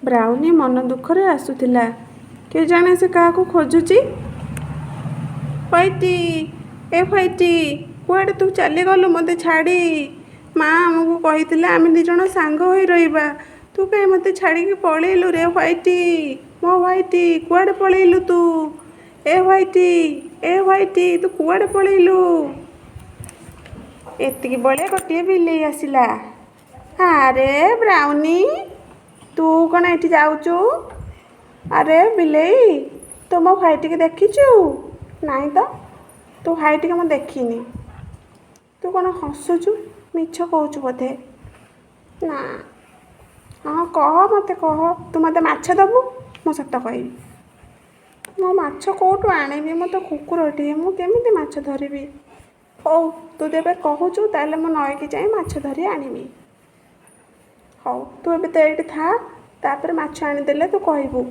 Brownie ମନ ଦୁଃଖରେ ଆସୁଥିଲା। କେଜାଣେ ସେ କାହାକୁ ଖୋଜୁଛି। ହ୍ୱାଇଟି, ଏ ହ୍ୱାଇଟି, କୁଆଡ଼େ ତୁ ଚାଲିଗଲୁ ମୋତେ ଛାଡ଼ି? ମା ଆମକୁ କହିଥିଲା ଆମେ ଦୁଇ ଜଣ ସାଙ୍ଗ ହୋଇ ରହିବା। ତୁ କାହିଁ ମୋତେ ଛାଡ଼ିକି ପଳେଇଲୁ ରେ ହ୍ୱାଇଟି? ମୋ ହ୍ୱାଇଟି, କୁଆଡ଼େ ପଳେଇଲୁ ତୁ? ଏ ହ୍ୱାଇଟି, ଏ ହ୍ୱାଇଟି, ତୁ କୁଆଡ଼େ ପଳେଇଲୁ? ଏତିକି ବେଳେ ଗୋଟିଏ ବିଲେଇ ଆସିଲା। ଆରେ ବ୍ରାଉନି, ତୁ କ'ଣ ଏଠି ଯାଉଛୁ? ଆରେ ବିଲେଇ, ତୁ ମୋ ହ୍ୱାଇଟିକି ଦେଖିଛୁ? ନାଇଁ ତ, ତୁ ହ୍ୱାଇଟିକି ମୁଁ ଦେଖିନି। ତୁ କ'ଣ ହସୁଛୁ? ମିଛ କହୁଛୁ ବୋଧେ? ନା, ହଁ କହ, ମୋତେ କହ। ତୁ ମୋତେ ମାଛ ଦେବୁ? ମୁଁ ସତ କହିବି। ମୁଁ ମାଛ କେଉଁଠୁ ଆଣିବି? ମୁଁ ତ କୁକୁରଟିଏ, ମୁଁ କେମିତି ମାଛ ଧରିବି? ହଉ, ତୁ ଯେବେ କହୁଛୁ ତାହେଲେ ମୁଁ ନଈକି ଯାଇ ମାଛ ଧରି ଆଣିବି। ହଉ, ତୁ ଏବେ ତ ଏଇଠି ଥା, ତାପରେ ମାଛ ଆଣିଦେଲେ ତୁ କହିବୁ।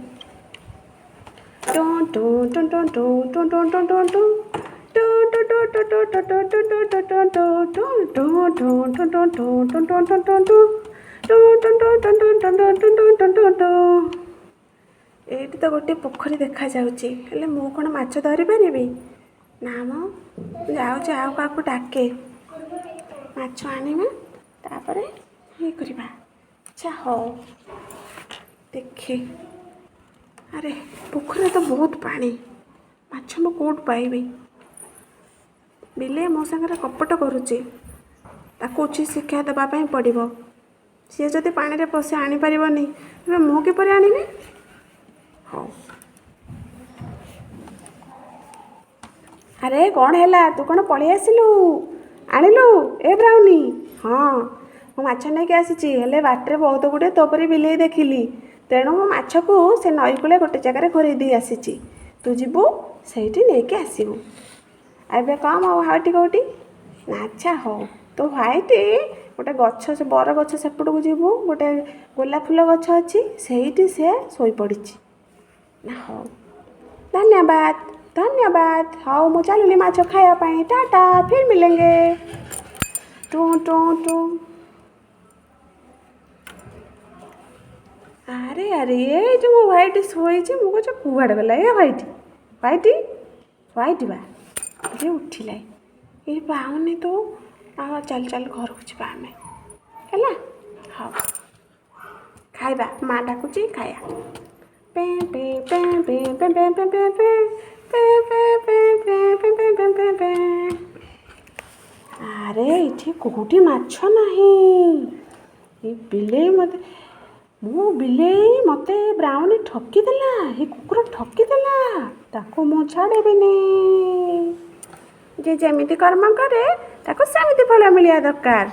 ଏଇଠି ତ ଗୋଟେ ପୋଖରୀ ଦେଖାଯାଉଛି, ହେଲେ ମୁଁ କ'ଣ ମାଛ ଧରିପାରିବି? ନା ମ, ଯାଉଛି ଆଉ କାହାକୁ ଡାକେ, ମାଛ ଆଣିବା, ତାପରେ ଇଏ କରିବା। ଆଚ୍ଛା ହଉ, ଦେଖେ। ଆରେ ପୋଖରୀରେ ତ ବହୁତ ପାଣି, ମାଛ ମୁଁ କେଉଁଠୁ ପାଇବି? ବିଲେଇ ମୋ ସାଙ୍ଗରେ କପଟ କରୁଛି, ତାକୁ ଉଚିତ ଶିକ୍ଷା ଦେବା ପାଇଁ ପଡ଼ିବ। ସିଏ ଯଦି ପାଣିରେ ପଶି ଆଣିପାରିବନି, ତେବେ ମୁଁ କିପରି ଆଣିବି? ହଉ। ଆରେ କ'ଣ ହେଲା? ତୁ କ'ଣ ପଳେଇ ଆସିଲୁ? ଆଣିଲୁ? ଏ ବ୍ରାଉନି, ହଁ, ମୁଁ ମାଛ ନେଇକି ଆସିଛି। ହେଲେ ବାଟରେ ବହୁତ ଗୁଡ଼ିଏ ତୋ ପରି ବିଲେଇ ଦେଖିଲି, ତେଣୁ ମୁଁ ମାଛକୁ ସେ ନଈ କୂଳେ ଗୋଟେ ଜାଗାରେ ଘୋରେଇ ଦେଇ ଆସିଛି। ତୁ ଯିବୁ, ସେଇଠି ନେଇକି ଆସିବୁ। ଏବେ କ'ଣ ମୋ ହ୍ୱାଇଟି କେଉଁଠି? ଆଚ୍ଛା ହଉ, ତୋ ହ୍ୱାଇଟି ଗୋଟେ ଗଛ, ସେ ବର ଗଛ ସେପଟକୁ ଯିବୁ, ଗୋଟେ ଗୋଲାପ ଫୁଲ ଗଛ ଅଛି, ସେଇଠି ସେ ଶୋଇପଡ଼ିଛି। ନା ହଉ, ଧନ୍ୟବାଦ, ଧନ୍ୟବାଦ। ହଉ, ମୁଁ ଚାଲିଲି ମାଛ ଖାଇବା ପାଇଁ। ଟାଟା, ଫିର୍ ମିଲେଙ୍ଗେ। Two two two. ଆରେ ଆରେ, ଏଇଠି ମୋ ହ୍ୱାଇଟି ଶୋଇଛି। ମୁଁ କହୁଛି କୁଆଡ଼େ ଗଲା ଏ ହ୍ୱାଇଟି? ହ୍ୱାଇଟି, ହ୍ୱାଇଟି ବା, ଯେ ଉଠିଲା। ଏଇ ପାଉନି ତୁ। ଆଉ ଚାଲ ଚାଲ ଘରକୁ ଯିବା ଆମେ, ହେଲା? ହଉ, ଖାଇବା, ମା ଡାକୁଛି, ଖାଇବା। ଆରେ ଏଠି କେଉଁଠି ମାଛ ନାହିଁ। ଏ ବିଲେଇ ମୋତେ ବ୍ରାଉନି ଠକିଦେଲା। ଏ କୁକୁର ଠକିଦେଲା, ତାକୁ ମୁଁ ଛାଡ଼ିବିନି। ଯେ ଯେମିତି କର୍ମ କରେ ତାକୁ ସେମିତି ଫଳ ମିଳିବା ଦରକାର।